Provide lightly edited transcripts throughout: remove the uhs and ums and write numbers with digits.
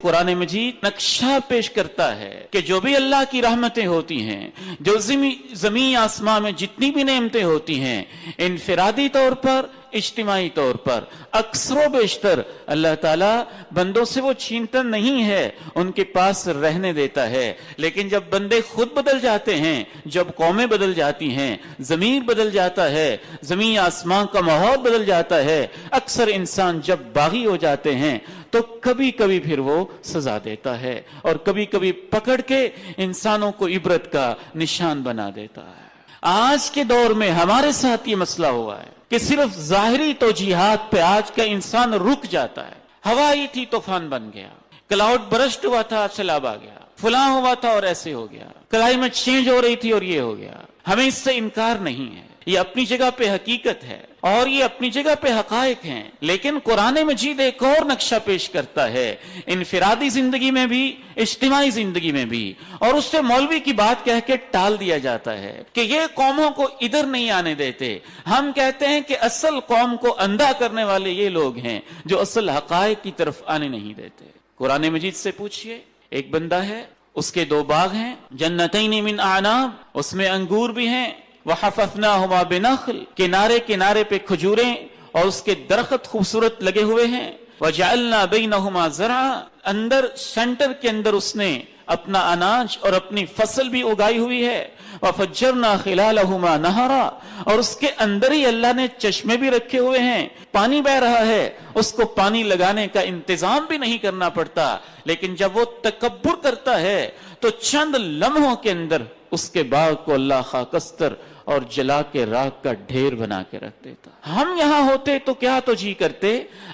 قرآن مجید نقشہ پیش کرتا ہے کہ جو بھی اللہ کی رحمتیں ہوتی ہیں، جو زمین آسمان میں جتنی بھی نعمتیں ہوتی ہیں، انفرادی طور پر، اجتماعی طور پر اکثر و بیشتر اللہ تعالیٰ بندوں سے وہ چھینتا نہیں ہے، ان کے پاس رہنے دیتا ہے۔ لیکن جب بندے خود بدل جاتے ہیں، جب قومیں بدل جاتی ہیں، ضمیر بدل جاتا ہے، زمین آسمان کا ماحول بدل جاتا ہے، اکثر انسان جب باغی ہو جاتے ہیں تو کبھی کبھی پھر وہ سزا دیتا ہے، اور کبھی کبھی پکڑ کے انسانوں کو عبرت کا نشان بنا دیتا ہے۔ آج کے دور میں ہمارے ساتھ یہ مسئلہ ہوا ہے کہ صرف ظاہری توجیہات پہ آج کا انسان رک جاتا ہے۔ ہوا آئی تھی طوفان بن گیا، کلاؤڈ برسٹ ہوا تھا سیلاب آ گیا، فلاں ہوا تھا اور ایسے ہو گیا، کلائمیٹ چینج ہو رہی تھی اور یہ ہو گیا۔ ہمیں اس سے انکار نہیں ہے، یہ اپنی جگہ پہ حقیقت ہے اور یہ اپنی جگہ پہ حقائق ہیں، لیکن قرآن مجید ایک اور نقشہ پیش کرتا ہے، انفرادی زندگی میں بھی، اجتماعی زندگی میں بھی، اور اس سے مولوی کی بات کہہ کے ٹال دیا جاتا ہے کہ یہ قوموں کو ادھر نہیں آنے دیتے۔ ہم کہتے ہیں کہ اصل قوم کو اندھا کرنے والے یہ لوگ ہیں جو اصل حقائق کی طرف آنے نہیں دیتے۔ قرآن مجید سے پوچھئے، ایک بندہ ہے، اس کے 2 باغ ہیں، جنتین من اعناب، اس میں انگور بھی ہیں، وَحَفَفْنَاهُمَا بِنَخْلٍ، کنارے کنارے پہ کھجوریں اور اس کے درخت خوبصورت لگے ہوئے ہیں، وَجَعَلْنَا بَيْنَهُمَا زَرْعًا، اندر سینٹر کے اندر اس نے اپنا اناج اور اپنی فصل بھی اگائی ہوئی ہے، وَفَجَّرْنَا خِلَالَهُمَا نَهَرًا، اور اس کے اندر ہی اللہ نے چشمے بھی رکھے ہوئے ہیں، پانی بہ رہا ہے، اس کو پانی لگانے کا انتظام بھی نہیں کرنا پڑتا، لیکن جب وہ تکبر کرتا ہے تو چند لمحوں کے اندر اس کے باغ کو اللہ خاکستر اور جلا کے راکھ کا ڈھیر بنا کے رکھ دیتا۔ ہم یہاں ہوتے تو کیا تو جی کرتے؟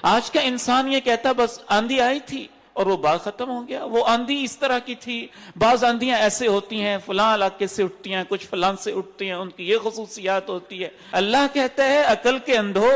آج کا انسان یہ کہتا بس آندھی آئی تھی اور وہ باغ ختم ہو گیا، وہ آندھی اس طرح کی تھی، بعض آندھیاں ایسے ہوتی ہیں فلاں علاقے سے اٹھتی ہیں، کچھ فلاں سے اٹھتی ہیں، ان کی یہ خصوصیات ہوتی ہے۔ اللہ کہتا ہے عقل کے اندھو،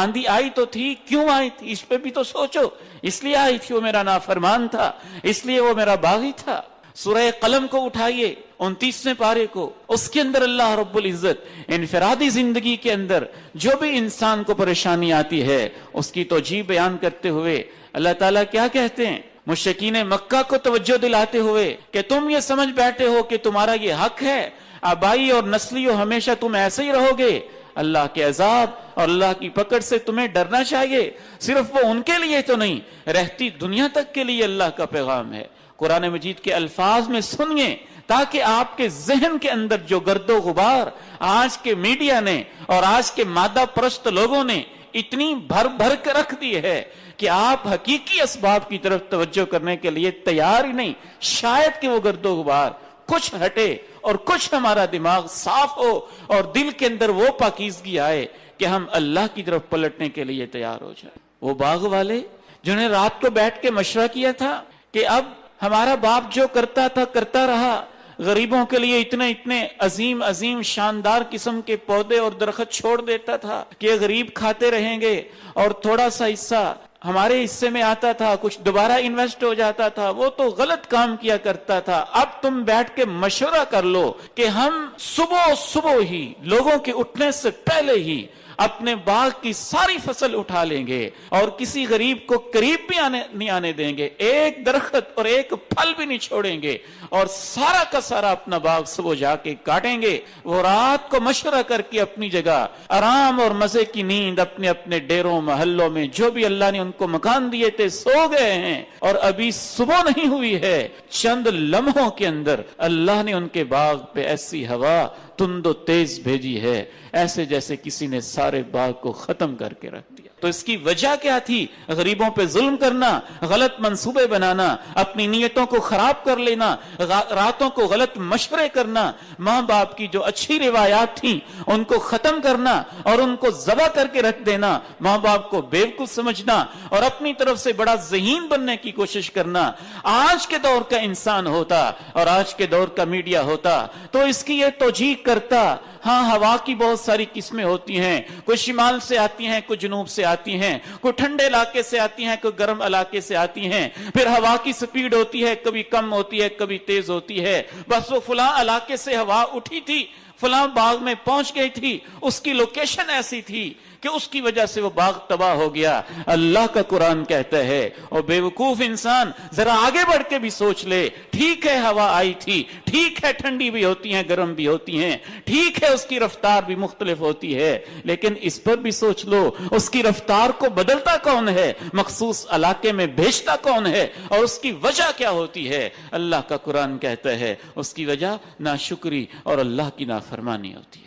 آندھی آئی تو تھی، کیوں آئی تھی اس پہ بھی تو سوچو، اس لیے آئی تھی، وہ میرا نافرمان تھا، اس لیے وہ میرا باغی تھا۔ سورہ قلم کو اٹھائیے 29ویں پارے کو، اس کے اندر اللہ رب العزت انفرادی زندگی کے اندر جو بھی انسان کو پریشانی آتی ہے اس کی توجیہ بیان کرتے ہوئے اللہ تعالیٰ کیا کہتے ہیں؟ مشرکین مکہ کو توجہ دلاتے ہوئے کہ تم یہ سمجھ بیٹھے ہو کہ تمہارا یہ حق ہے، آبائی اور نسلیوں ہمیشہ تم ایسے ہی رہو گے، اللہ کے عذاب اور اللہ کی پکڑ سے تمہیں ڈرنا چاہیے۔ صرف وہ ان کے لیے تو نہیں، رہتی دنیا تک کے لیے اللہ کا پیغام ہے۔ قرآن مجید کے الفاظ میں سنیے تاکہ آپ کے ذہن کے اندر جو گرد و غبار آج کے میڈیا نے اور آج کے مادہ پرست لوگوں نے اتنی بھر کے رکھ دی ہے کہ آپ حقیقی اسباب کی طرف توجہ کرنے کے لیے تیار ہی نہیں، شاید کہ وہ گرد و غبار کچھ ہٹے اور کچھ ہمارا دماغ صاف ہو اور دل کے اندر وہ پاکیزگی آئے کہ ہم اللہ کی طرف پلٹنے کے لیے تیار ہو جائیں۔ وہ باغ والے جنہیں رات کو بیٹھ کے مشورہ کیا تھا کہ اب ہمارا باپ جو کرتا تھا کرتا رہا، غریبوں کے لیے اتنے عظیم عظیم شاندار قسم کے پودے اور درخت چھوڑ دیتا تھا کہ غریب کھاتے رہیں گے اور تھوڑا سا حصہ ہمارے حصے میں آتا تھا، کچھ دوبارہ انویسٹ ہو جاتا تھا، وہ تو غلط کام کیا کرتا تھا۔ اب تم بیٹھ کے مشورہ کر لو کہ ہم صبح ہی لوگوں کے اٹھنے سے پہلے ہی اپنے باغ کی ساری فصل اٹھا لیں گے اور کسی غریب کو قریب بھی نہیں آنے دیں گے، ایک درخت اور ایک پھل بھی نہیں چھوڑیں گے، اور سارا کا سارا اپنا باغ صبح جا کے کاٹیں گے۔ وہ رات کو مشورہ کر کے اپنی جگہ آرام اور مزے کی نیند اپنے اپنے ڈیروں محلوں میں جو بھی اللہ نے ان کو مکان دیے تھے سو گئے ہیں، اور ابھی صبح نہیں ہوئی ہے، چند لمحوں کے اندر اللہ نے ان کے باغ پہ ایسی ہوا تند و تیز بھیجی ہے ایسے جیسے کسی نے سارے باغ کو ختم کر کے رکھ دیا۔ تو اس کی وجہ کیا تھی؟ غریبوں پہ ظلم کرنا، غلط منصوبے بنانا، اپنی نیتوں کو خراب کر لینا، راتوں کو غلط مشورے کرنا، ماں باپ کی جو اچھی روایات تھیں ان کو ختم کرنا اور ان کو ذبح کر کے رکھ دینا، ماں باپ کو بیوقوف سمجھنا اور اپنی طرف سے بڑا ذہین بننے کی کوشش کرنا۔ آج کے دور کا انسان ہوتا اور آج کے دور کا میڈیا ہوتا تو اس کی یہ توجیہ کرتا۔ ہاں، ہوا کی بہت ساری قسمیں ہوتی ہیں، کوئی شمال سے آتی ہیں، کوئی جنوب سے آتی ہیں، کوئی ٹھنڈے علاقے سے آتی ہیں، کوئی گرم علاقے سے آتی ہیں، پھر ہوا کی سپیڈ ہوتی ہے، کبھی کم ہوتی ہے، کبھی تیز ہوتی ہے۔ بس وہ فلاں علاقے سے ہوا اٹھی تھی، فلاں باغ میں پہنچ گئی تھی، اس کی لوکیشن ایسی تھی کہ اس کی وجہ سے وہ باغ تباہ ہو گیا۔ اللہ کا قرآن کہتا ہے اور بے وقوف انسان ذرا آگے بڑھ کے بھی سوچ لے، ٹھیک ہے ہوا آئی تھی، ٹھیک ہے ٹھنڈی بھی ہوتی ہیں گرم بھی ہوتی ہیں، ٹھیک ہے اس کی رفتار بھی مختلف ہوتی ہے، لیکن اس پر بھی سوچ لو اس کی رفتار کو بدلتا کون ہے، مخصوص علاقے میں بھیجتا کون ہے، اور اس کی وجہ کیا ہوتی ہے؟ اللہ کا قرآن کہتا ہے اس کی وجہ ناشکری اور اللہ کی نافرمانی ہوتی ہے۔